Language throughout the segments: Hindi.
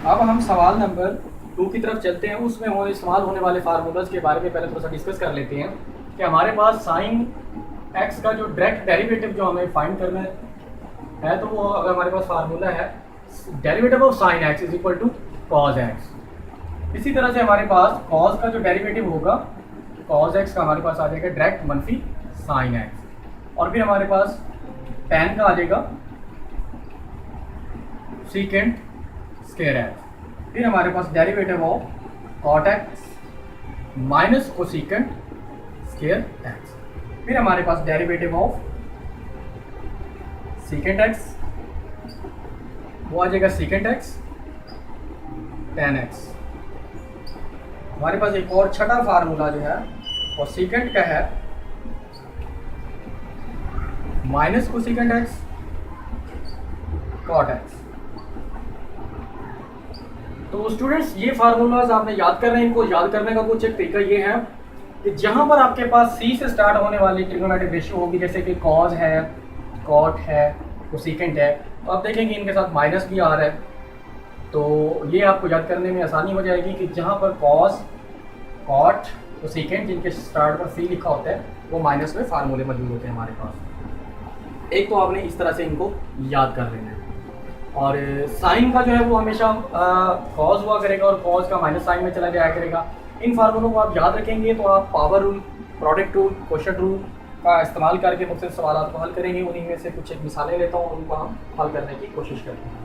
अब हम सवाल नंबर 2 की तरफ चलते हैं। उसमें इस्तेमाल होने वाले फार्मूलाज के बारे में पहले थोड़ा सा डिस्कस कर लेते हैं कि हमारे पास साइन एक्स का जो डायरेक्ट डेरिवेटिव जो हमें फाइंड करना है तो वो हमारे पास फार्मूला है derivative of sine x is equal to cos x. इसी तरह से हमारे पास कॉज का जो डेरिवेटिव होगा कॉज एक्स का हमारे पास आ जाएगा डायरेक्ट मनफी साइन एक्स, और फिर हमारे पास टेन का आ जाएगा सीकेंट स्क्वायर एक्स। फिर हमारे पास derivative of cot x minus cosecant square x. फिर हमारे पास डेरिवेटिव ऑफ सीकेंट एक्स वो आ जाएगा सीकेंट एक्स टेन एक्स। हमारे पास एक और छठा फार्मूला जो है वो सीकेंट का है minus cosecant x cot x. तो स्टूडेंट्स ये फार्मूलाज आपने याद करने हैं। इनको याद करने का कुछ एक तरीका ये है कि जहां पर आपके पास सी से स्टार्ट होने वाली ट्रिग्नोमेट्रिक रेशियो होगी, जैसे कि कॉज है, कॉट है, कोसेकेंट है, तो आप देखेंगे इनके साथ माइनस भी आ रहा है, तो ये आपको याद करने में आसानी हो जाएगी कि जहां पर कॉज, कॉट, कोसेकेंट जिनके स्टार्ट पर सी लिखा होता है वो माइनस में फार्मूले मौजूद होते हैं हमारे पास। एक तो आपने इस तरह से इनको याद कर लेना है। और साइन का जो है वो हमेशा कॉज हुआ करेगा और कॉज का माइनस साइन में चला जाया करेगा। इन फार्मूलों को आप याद रखेंगे तो आप power rule, product rule, quotient rule का इस्तेमाल करके मुझसे सवाल को हल करेंगे। उन्हीं में से कुछ एक मिसालें लेता हूँ, उनको हम हल करने की कोशिश करते हैं।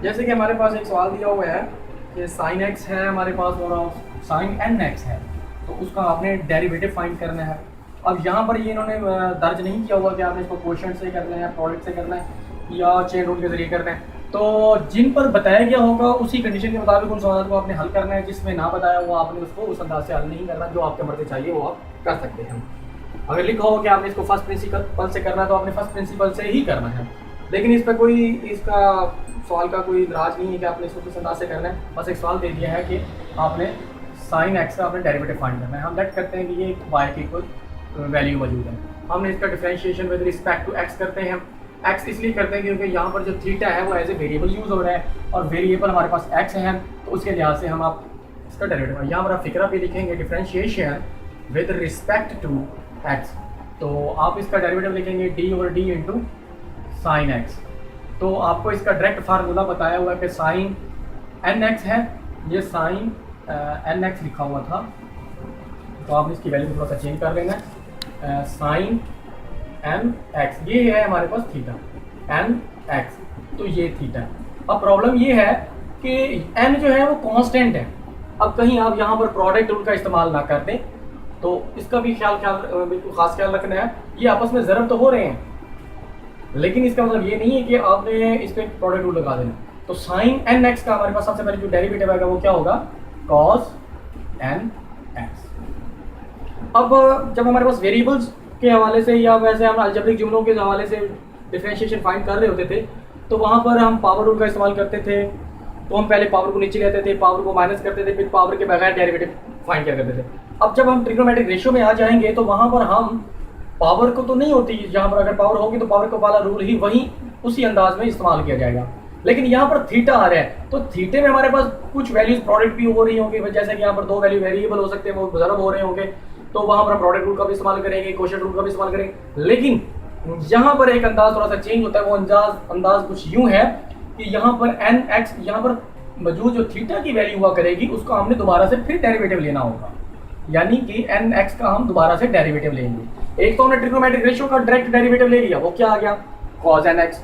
जैसे कि हमारे पास एक सवाल दिया हुआ है कि साइन एक्स है हमारे पास और साइन एन एक्स है, तो उसका आपने डेरिवेटिव फाइंड करना है। अब यहाँ पर ये इन्होंने दर्ज नहीं किया हुआ कि आपने इसको क्वोशंट से करना है, प्रोडक्ट से करना है या चेन रूल के जरिए करना है। तो जिन पर बताया गया होगा उसी कंडीशन के मुताबिक उन सवालों को आपने हल करना है। जिसमें ना बताया हुआ आपने उसको उस अंदाज से हल नहीं करना, जो आपके मर्जी चाहिए वो आप कर सकते हैं। अगर लिखा हो कि आपने इसको फर्स्ट प्रिंसिपल से करना है तो आपने फर्स्ट प्रिंसिपल से ही करना है, लेकिन इस पर कोई इसका सवाल का कोई इतराज नहीं है कि आपने इसको किस अंदाज से करना है। बस एक सवाल दे दिया है कि आपने साइन एक्स का आपने डेरिवेटिव फाइंड करना है। हम लेट करते हैं कि ये वाई की कोई वैल्यू मौजूद है। हमने इसका differentiation with respect to x करते हैं। एक्स इसलिए करते हैं क्योंकि यहाँ पर जो थीटा है वो एज ए वेरिएबल यूज़ हो रहा है और वेरिएबल हमारे पास एक्स है, तो उसके लिहाज से हम आप इसका डेरिवेटिव यहाँ पर आप फिक्रा पे लिखेंगे differentiation with respect to x, तो आप इसका डेरिवेटिव लिखेंगे d over d into sine x. तो आपको इसका डायरेक्ट फार्मूला बताया हुआ है कि साइन एन एक्स है, ये साइन एन एक्स लिखा हुआ था, तो आपने इसकी वैल्यू थोड़ा सा चेंज कर लेना है। साइन एन एक्स ये है हमारे पास थीटा एन एक्स, तो ये थीटा। अब प्रॉब्लम ये है कि एन जो है वो कांस्टेंट है। अब कहीं आप यहाँ पर प्रोडक्ट रूल का इस्तेमाल ना कर दें, तो इसका भी बिल्कुल खास ख्याल रखना है। ये आपस में ज़रब तो हो रहे हैं, लेकिन इसका मतलब ये नहीं है कि आपने इस पर प्रोडक्ट रूल लगा देना। तो साइन एन एक्स का हमारे पास सबसे पहले जो डेरिवेटिव आएगा वो क्या होगा, कॉस एन एक्स। अब जब हमारे पास वेरिएबल्स के हवाले से या वैसे हम अलजेब्रिक जुमलों के हवाले से डिफरेंशिएशन फाइंड कर रहे होते थे, तो वहाँ पर हम पावर रूल का इस्तेमाल करते थे। तो हम पहले पावर को नीचे लेते थे, पावर को माइनस करते थे, फिर पावर के बगैर डेरिवेटिव फाइंड किया करते थे। अब जब हम ट्रिग्नोमेट्रिक रेशियो में आ जाएंगे तो वहाँ पर हम पावर को तो नहीं होती, जहाँ पर अगर पावर होगी तो पावर को वाला रूल ही वही उसी अंदाज में इस्तेमाल किया जाएगा। लेकिन यहाँ पर थीटा आ रहा है, तो थीटे में हमारे पास कुछ वैल्यूज प्रोडक्ट भी हो रही होंगी, जैसे कि यहाँ पर दो वैल्यू वेरिएबल हो सकते हैं, वो ज़रब हो रहे होंगे, तो वहां पर हम प्रोडक्ट रूल का भी इस्तेमाल करेंगे, क्वोशंट रूल का भी इस्तेमाल करेंगे। लेकिन यहाँ पर एक अंदाज थोड़ा सा चेंज होता है। वो अंदाज कुछ यूं है कि यहाँ पर एन एक्स, यहाँ पर मौजूद जो थीटा की वैल्यू हुआ करेगी उसको हमने दोबारा से फिर डेरिवेटिव लेना होगा, यानी कि एन एक्स का हम दोबारा से डेरिवेटिव लेंगे। एक तो हमने ट्रिग्नोमेट्रिक रेशियो का डायरेक्ट डेरिवेटिव ले लिया, वो क्या आ गया, कॉस एन एक्स।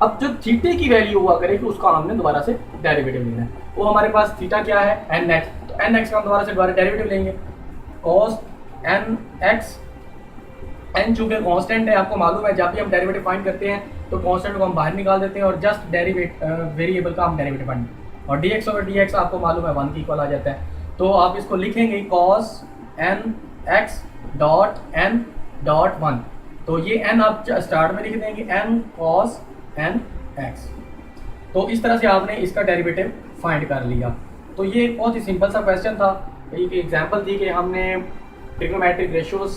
अब जो थीटे की वैल्यू हुआ करेगी उसका हमने दोबारा से डेरिवेटिव लेना है। वो हमारे पास थीटा क्या है, एन एक्स, तो एन एक्स का हम दोबारा डेरिवेटिव लेंगे, कॉस एन एक्स। एन चूंकि कांस्टेंट है, आपको मालूम है जब भी हम डेरिवेटिव फाइंड करते हैं तो कांस्टेंट को हम बाहर निकाल देते हैं और जस्ट वेरिएबल का हम डेरिवेटिव फाइंड, और D x over d x आपको मालूम है 1 की इक्वल आ जाता है। तो आप इसको लिखेंगे cos n x dot n dot 1, तो ये एन आप स्टार्ट में लिख देंगे, एन कॉस एन एक्स। तो इस तरह से आपने इसका डेरिवेटिव फाइंड कर लिया। तो ये बहुत ही सिंपल सा क्वेश्चन था, एक एग्जाम्पल थी कि हमने ट्रिग्नोमेट्रिक रेशियोज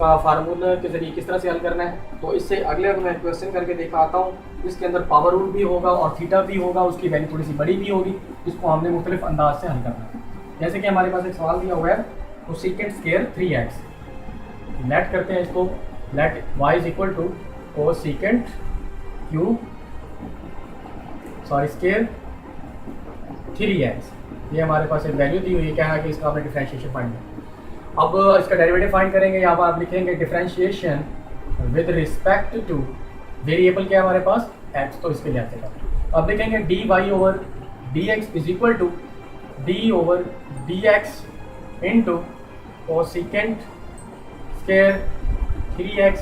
का फार्मूला के जरिए किस तरह से हल करना है। तो इससे अगले मैं क्वेश्चन करके दिखाता हूँ, इसके अंदर पावर रूल भी होगा और थीटा भी होगा, उसकी वैल्यू थोड़ी सी बड़ी भी होगी, इसको हमने मुख्तलिफ अंदाज से हल करना है। जैसे कि हमारे पास एक सवाल दिया हुआ है, तो सीकेंट स्केयर 3x, लेट करते हैं इसको, let y is equal to cosecant cube square 3x, ये हमारे पास एक वैल्यू दी हुई है, क्या है कि इसका आपने डिफरेंशिएशन फाइंड है। अब इसका डेरिवेटिव फाइंड करेंगे, यहाँ पर आप लिखेंगे differentiation with respect two variable क्या है हमारे पास x, तो इसके लिए आते हैं। अब लिखेंगे dy over dx is equal to d over dx into cosecant square 3x।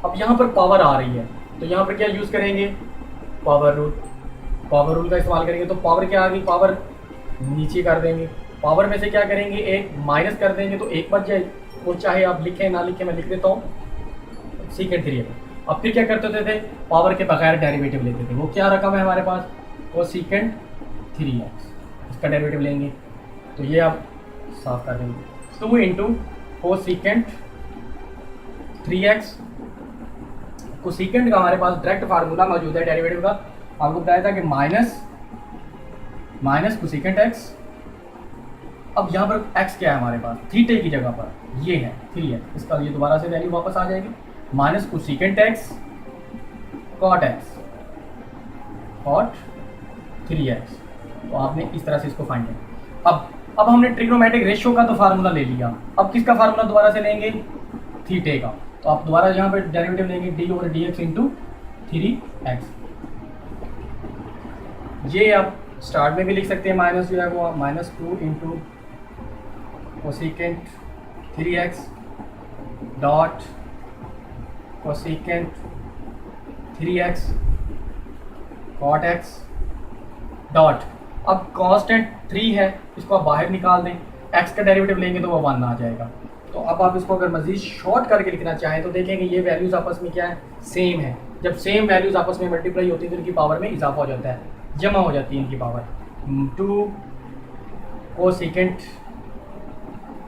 अब यहाँ पर पावर आ रही है, तो यहाँ पर क्या यूज़ करेंगे, पावर रूल, पावर रूल का इस्तेमाल करेंगे। तो पावर क्या आ गई, पावर नीचे कर देंगे, पावर में से क्या करेंगे, एक माइनस कर देंगे तो एक बच जाए, वो चाहे आप लिखें ना लिखें, मैं लिख देता हूँ सीकेंट 3x। अब फिर क्या करते थे, पावर के बगैर डेरिवेटिव लेते थे, वो क्या रकम है हमारे पास, वो सीकेंट 3x, इसका डेरिवेटिव लेंगे, तो ये आप साफ कर देंगे 2 इंटू कोसेकेंट 3x। कोसेकेंट का हमारे पास डायरेक्ट फार्मूला मौजूद है डेरिवेटिव का, आपको बताया था कि माइनस कोसेकेंट x। अब यहाँ पर x क्या है हमारे पास, थीटा की जगह पर ये है 3x, इसका ये दोबारा से वैल्यू वापस आ जाएगी, minus cosecant x cot 3x। तो आपने इस तरह से इसको फाइंड किया। अब हमने ट्रिग्नोमेट्रिक रेशियो का तो फार्मूला ले लिया, अब किसका फार्मूला दोबारा से लेंगे, थीटे का। तो आप दोबारा यहाँ पे डेरिवेटिव लेंगे D over d x into 3x। ये आप स्टार्ट में भी लिख सकते हैं, माइनस जो है वो -2 into cosecant 3x dot cosecant 3x cot x dot, अब कांस्टेंट 3 है, इसको आप बाहर निकाल दें, x का डेरिवेटिव लेंगे तो वो 1 आ जाएगा। तो अब आप इसको अगर मजीद शॉर्ट करके लिखना चाहें तो देखेंगे ये वैल्यूज़ आपस में क्या है, सेम है। जब सेम वैल्यूज़ आपस में मल्टीप्लाई होती है तो इनकी पावर में इजाफा हो जाता है, जमा हो जाती है इनकी पावर। 2 कोसेकेंट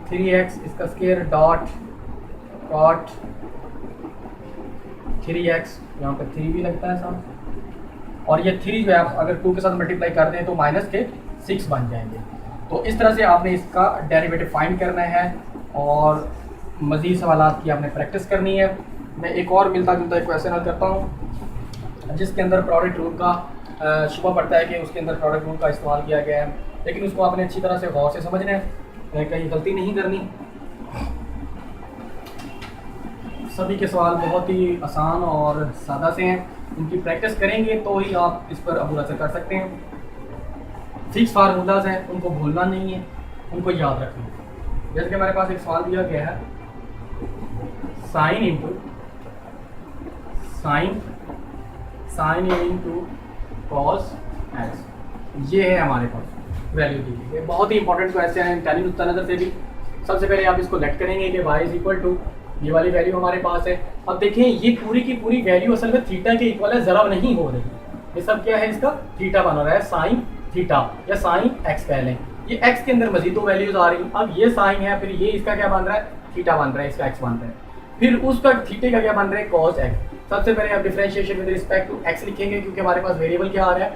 3x इसका स्क्वायर डॉट कॉट 3x, यहाँ पर 3 भी लगता है साहब, और ये 3 जो है आप अगर 2 के साथ मल्टीप्लाई कर दें तो माइनस के 6 बन जाएंगे। तो इस तरह से आपने इसका डेरिवेटिव फाइंड करना है और मज़ीद सवालात की आपने प्रैक्टिस करनी है। मैं एक और मिलता जुलता एक क्वेश्चन हल करता हूँ जिसके अंदर प्रोडक्ट रूल का शुबा पड़ता है कि उसके अंदर प्रोडक्ट रूल का इस्तेमाल किया गया है, लेकिन उसको आपने अच्छी तरह से गौर से समझना है, कहीं गलती नहीं करनी। सभी के सवाल बहुत ही आसान और सादा से हैं, उनकी प्रैक्टिस करेंगे तो ही आप इस पर अबूल असर कर सकते हैं। फिक्स फार्मूलाज हैं, उनको भूलना नहीं है, उनको याद रखना है। जैसे कि हमारे पास एक सवाल दिया गया है, साइन इंटू कॉस एक्स, ये है हमारे पास वैल्यू दी गई है। बहुत ही इंपॉर्टेंट क्वेश्चन है इंटेलिजेंस नुक्ता नज़र से भी। सबसे पहले आप इसको लेट करेंगे कि y इज इक्वल टू ये वाली वैल्यू हमारे पास है। अब देखें ये पूरी की पूरी वैल्यू असल में थीटा के इक्वल है, ज़रा नहीं हो रही, ये सब क्या है, इसका थीटा बन रहा है, साइन थीटा या साइन एक्स कह लें। ये x के अंदर मजीद 2 वैल्यूज आ रही, अब ये साइन है, फिर ये इसका क्या बन रहा है, थीटा बन रहा है, इसका x बन रहा है, फिर उसका थीटे का क्या बन रहा है, cos x। सबसे पहले आप differentiation with respect to x लिखेंगे क्योंकि हमारे पास वेरिएबल क्या आ रहा है,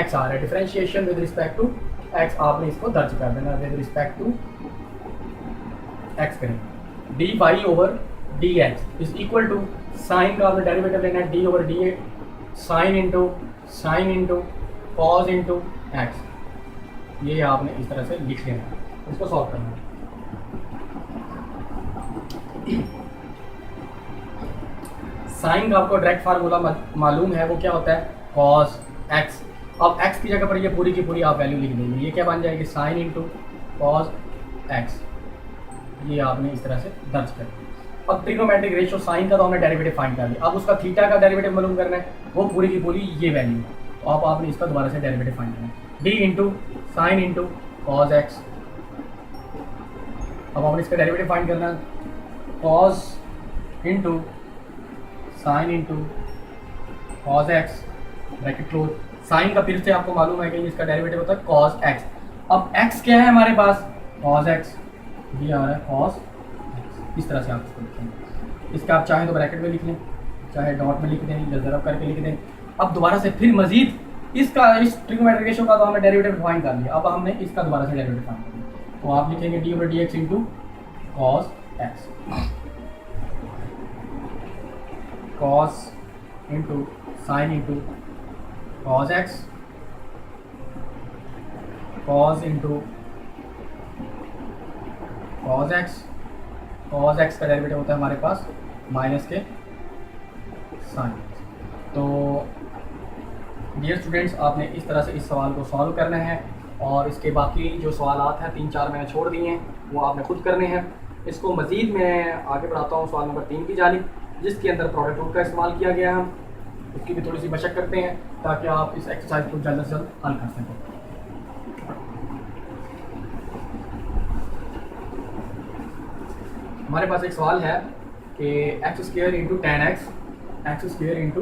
x आ रहा है। Differentiation with respect to x आपने इसको दर्ज कर देना, विद रिस्पेक्ट टू x करेंगे। dy over dx is equal to sine का आपने डेरिवेटिव लेना है, d over d sine into cos into x। ये आपने इस तरह से लिख लेना है, इसको सॉल्व करना है। साइन का आपको डायरेक्ट फार्मूला मालूम है, वो क्या होता है, cos x। अब x की जगह पर ये पूरी की पूरी आप वैल्यू लिख देंगे, ये क्या बन जाएगी, साइन इंटू कॉस x। ये आपने इस तरह से दर्ज कर दिया। अब ट्रिग्नोमेट्रिक रेशियो साइन का तो हमने डेरिवेटिव फाइंड कर लिया, अब उसका थीटा का डेरिवेटिव मालूम करना है, वो पूरी की पूरी ये वैल्यू। तो अब आपने इसका दोबारा से डेरिवेटिव फाइंड करना है, d into sine into cos x. अब आपने इसका डेरिवेटिव फाइंड करना है, cos into sine into cos x bracket close. Sine का फिर से आपको मालूम है कि इसका डेरिवेटिव होता है कॉस एक्स। अब एक्स क्या है हमारे पास, कॉस एक्स, ये आ रहा है कॉस एक्स। इस तरह से आप इसको लिखेंगे। इसका आप चाहें तो ब्रैकेट में लिख लें, चाहे डॉट में लिख दें या ज़रब करके लिख दें। अब दोबारा से फिर मजीद इसका इस ट्रिग्नोमेट्रिक रेशियो का तो हमने डेरिवेटिव फाइंड कर लिया, अब हमने इसका दोबारा से डेरिवेटिव फाइंड कर लिया। तो आप लिखेंगे d over d x into cos x, cos into sine into cos x, cos into cos x, cos x का डेरिवेटिव होता है हमारे पास माइनस के साइन। तो डियर स्टूडेंट्स, आपने इस तरह से इस सवाल को सॉल्व करना है और इसके बाकी जो सवालात हैं 3-4 मैंने छोड़ दिए हैं, वो आपने खुद करने हैं। इसको मज़ीद मैं आगे बढ़ाता हूँ सवाल नंबर 3 की जानिब, जिसके अंदर प्रोडक्ट रूल का इस्तेमाल किया गया है। उसकी भी थोड़ी सी मशक करते हैं ताकि आप इस एक्सरसाइज को जल्द से जल्द हल कर सकें। हमारे पास एक सवाल है कि x square into ten x, x square into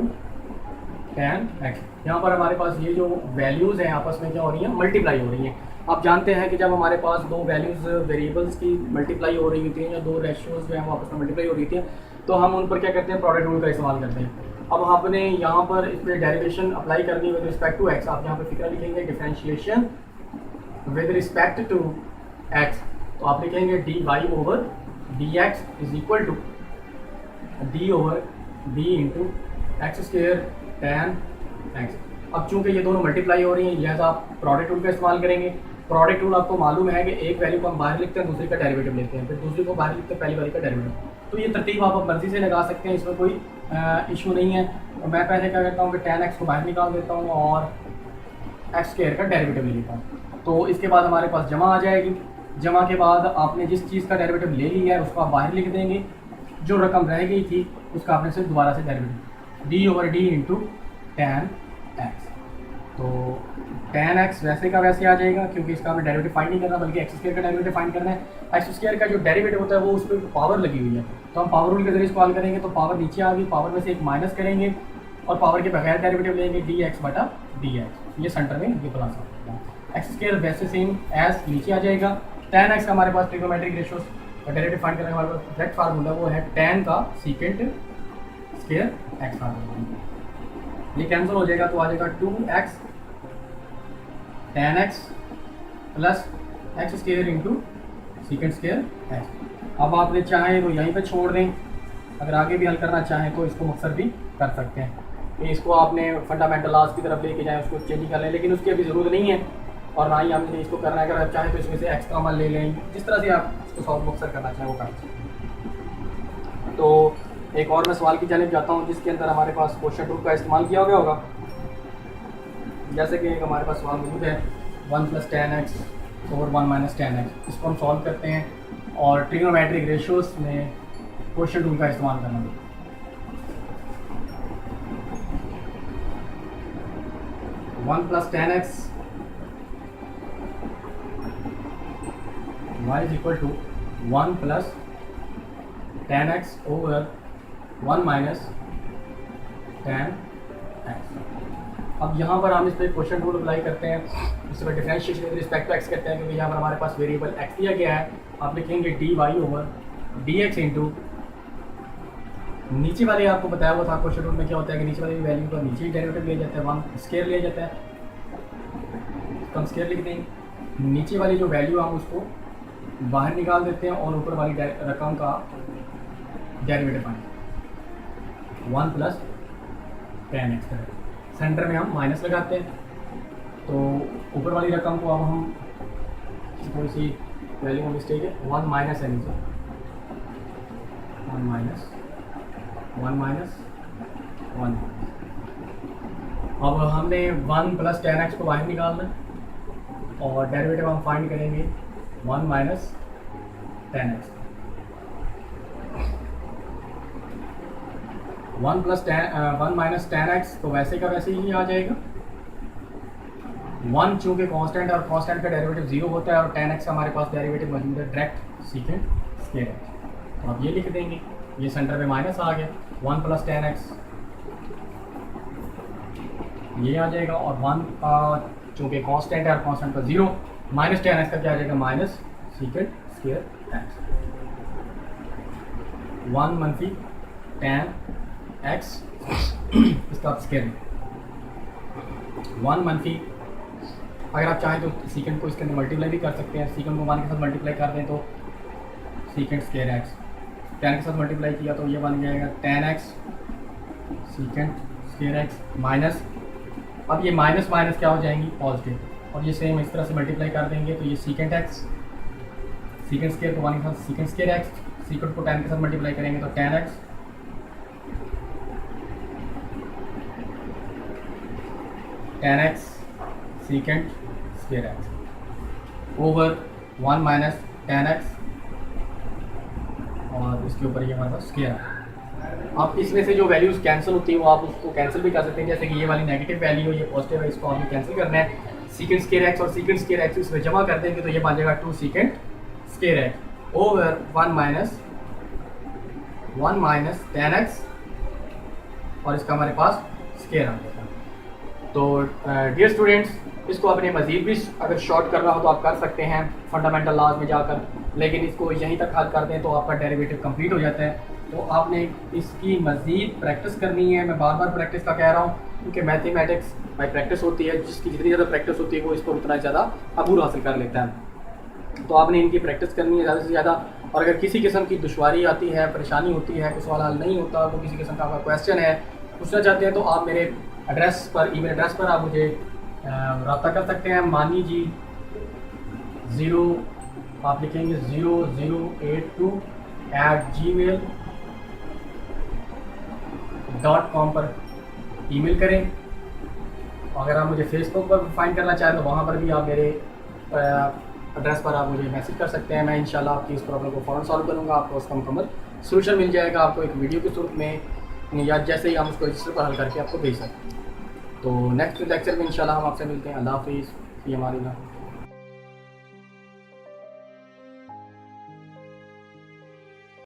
ten x, यहाँ पर हमारे पास ये जो वैल्यूज़ हैं आपस में क्या हो रही हैं, मल्टीप्लाई हो रही हैं। आप जानते हैं कि जब हमारे पास दो वैल्यूज़ वेरिएबल्स की मल्टीप्लाई हो रही होती हैं या दो रेशियोज़ जो हैं वो आपस में मल्टीप्लाई हो रही होती हैं, तो हम उन पर क्या करते हैं, प्रोडक्ट रूल का इस्तेमाल करते हैं। अब आपने यहाँ पर इस पर डेरिवेशन अप्लाई करनी विद रिस्पेक्ट टू एक्स, आप यहाँ पर फिक्र लिखेंगे differentiation with respect to x, तो आप लिखेंगे d y over d x is equal to d over d into x square tan x. अब चूंकि ये दोनों मल्टीप्लाई हो रही हैं, लिहाजा आप प्रोडक्ट रूल का इस्तेमाल करेंगे। प्रोडक्ट रूल आपको मालूम है कि एक वैल्यू को हम बाहर लिखते हैं, दूसरी का डेरिवेटिव लेते हैं, फिर दूसरी को बाहर लिखते हैं, पहली वाली का डेरिवेटिव। तो ये तरतीब आप मर्जी से लगा सकते हैं, इसमें कोई इशू नहीं है। तो मैं पहले क्या करता हूँ कि टेन एक्स को बाहर निकाल देता हूँ और एक्स स्क्वेयर का डेरिवेटिव ले लेता हूँ। तो इसके बाद हमारे पास जमा आ जाएगी। जमा के बाद आपने जिस चीज़ का डेरिवेटिव ले लिया है उसको आप बाहर लिख देंगे, जो रकम रह गई थी उसका आपने सिर्फ दोबारा से derivative D over d into ten x. तो टेन एक्स वैसे का वैसे आ जाएगा क्योंकि इसका हमें डेरिवेटिव फाइंड नहीं करना बल्कि एक्स स्क्वायर का डेरिवेटिव फाइंड करना है। एक्स स्क्वायर का जो डेरिवेटिव होता है वो उस पर पावर लगी हुई है, तो हम पावर रूल के जरिए सॉल्व करेंगे। तो पावर नीचे आ गई, पावर में से एक माइनस करेंगे और पावर के बगैर डेरिवेटिव लेंगे डी एक्स बटा डी एक्स। ये सेंटर में ये खुलासा होता है। एक्स स्क्वायर वैसे सेम एज नीचे आ जाएगा। टेन एक्स का हमारे पास ट्रिग्नोमेट्रिक रेशियोज का डेरिवेटिव फाइंड करने का हमारे पास डायरेक्ट फार्मूला वो है टेन का सीकेंट स्क्वायर एक्स फार्मूला। ये कैंसिल हो जाएगा तो आ जाएगा 2x ten x plus x square into secant square x. अब आपने चाहें तो यहीं पे छोड़ दें, अगर आगे भी हल करना चाहें तो इसको मुख्तर भी कर सकते हैं। इसको आपने फंडामेंटल लॉज की तरफ लेके जाएं, उसको चेंज कर लें, लेकिन उसकी अभी ज़रूरत नहीं है और ना ही हमने इसको करना है। अगर आप चाहें तो इसमें से एक्स कॉमन ले लें, जिस तरह से आप इसको सॉल्व मुख्तर करना चाहें वो कर सकते। तो एक और मैं सवाल की जानिब जाता हूँ जिसके अंदर हमारे पास क्वेश्चन रूल का इस्तेमाल किया गया होगा। जैसे कि एक हमारे पास सवाल मौजूद है 1 + tan x over 1 - tan x। इसको हम सॉल्व करते हैं और ट्रिग्नोमेट्रिक रेशियोज में क्वेश्चन रूल का इस्तेमाल करना है। One plus tan x y is equal to 1 + tan x over 1 - tan x। अब यहाँ पर हम इस पर क्वेश्चन रूल अप्लाई करते हैं, इस पर differentiation with respect to x करते हैं क्योंकि यहाँ पर हमारे पास वेरिएबल एक्स दिया गया है। आप लिखेंगे d y over d x into नीचे वाले आपको बताया हुआ था क्वेश्चन रूल में क्या होता है कि नीचे वाली वैल्यू का नीचे ही डेरिवेटिव लिया जाता है, 1 स्क्वायर लिया जाता है, तो हम स्क्वायर लिख देंगे। नीचे वाली जो वैल्यू हम उसको बाहर निकाल देते हैं और ऊपर वाली रकम का डेरिवेटिव पाएंगे 1 + tan x करें। सेंटर में हम माइनस लगाते हैं, तो ऊपर वाली रकम को अब हम थोड़ी सी वैल्यू में मिस्टेक है, 1 माइनस है नीचे, 1 माइनस 1। अब हमने 1 + tan x को बाहर निकालना है और डेरिवेटिव हम फाइंड करेंगे 1 - tan x। 1 - tan x तो वैसे का वैसे ही आ जाएगा। 1 चूँकि कांस्टेंट और कांस्टेंट का डेरिवेटिव 0 होता है और tan x का हमारे पास डेरिवेटिव मौजूद है डायरेक्ट सीकेंट स्क्वायर एक्स, तो आप ये लिख देंगे। ये सेंटर में माइनस आ गया, 1 + tan x ये आ जाएगा और 1 का चूँकि कांस्टेंट है और कांस्टेंट का 0 - tan x का क्या आ जाएगा minus secant square x. 1 - tan x इसका आप स्केयर 1 मनफी, अगर आप चाहें तो सीकेंड को इसके अंदर मल्टीप्लाई भी कर सकते हैं। सीकेंड को 1 के साथ मल्टीप्लाई कर दें तो सीकेंड स्केयर एक्स, tan के साथ मल्टीप्लाई किया तो ये बन जाएगा tan x सीकेंड square x minus, अब ये माइनस माइनस क्या हो जाएंगी पॉजिटिव, और ये सेम इस तरह से मल्टीप्लाई कर देंगे तो ये सीकेंड एक्स सीकेंड स्केयर को 1 के साथ सीकेंड स्केयर एक्स, सीकेंड को tan के साथ मल्टीप्लाई करेंगे तो tan x tan x सीकेंड square x over 1 minus tan x, और इसके ऊपर ये हमारे पास स्केयर है। आप इसमें से जो वैल्यूज़ कैंसिल होती है वो आप उसको कैंसिल भी कर सकते हैं, जैसे कि ये वाली नेगेटिव वैल्यू ये पॉजिटिव है, इसको आपने कैंसिल करना है। सीकेंड स्केयर एक्स और सीकेंड स्केयर एक्स इसमें जमा कर देंगे तो ये बन जाएगा 2 सीकेंड square x over 1 minus tan x, और इसका हमारे पास स्केयर आ जाएगा। तो डियर स्टूडेंट्स, इसको अपने मज़ीद भी अगर शॉर्ट करना हो तो आप कर सकते हैं फंडामेंटल लॉज में जाकर, लेकिन इसको यहीं तक हल कर दें तो आपका डेरिवेटिव कंप्लीट हो जाता है। तो आपने इसकी मज़ीद प्रैक्टिस करनी है। मैं बार बार प्रैक्टिस का कह रहा हूँ क्योंकि मैथमेटिक्स बाई प्रैक्टिस होती है, जिसकी जितनी ज़्यादा प्रैक्टिस होती है वो इसको उतना ज़्यादा अबूर हासिल कर लेता है। तो आपने इनकी प्रैक्टिस करनी है ज़्यादा से ज़्यादा, और अगर किसी किस्म की दुश्वारी आती है, परेशानी होती है, कोई सवाल हल नहीं होता, वो किसी किस्म का आपका क्वेश्चन है पूछना चाहते हैं तो आप मेरे एड्रेस पर, ईमेल एड्रेस पर आप मुझे रब्ता कर सकते हैं। मानी जी 0 आप लिखेंगे 0082@gmail.com पर ईमेल करें। अगर आप मुझे फेसबुक पर फाइंड करना चाहें तो वहाँ पर भी आप मेरे एड्रेस पर आप मुझे मैसेज कर सकते हैं। मैं इंशाल्लाह आपकी इस प्रॉब्लम को फ़ौरन सॉल्व करूँगा, आपको उसका मुकम्मल सोल्यूशन मिल जाएगा आपको एक वीडियो की सूरत में, या जैसे ही हम उसको रजिस्टर पर हल करके आपको भेज सकते हैं। तो नेक्स्ट लेक्चर में इंशाल्लाह हम आपसे मिलते हैं। अल्लाह हाफ़िज़, फ़ी अमान अल्लाह।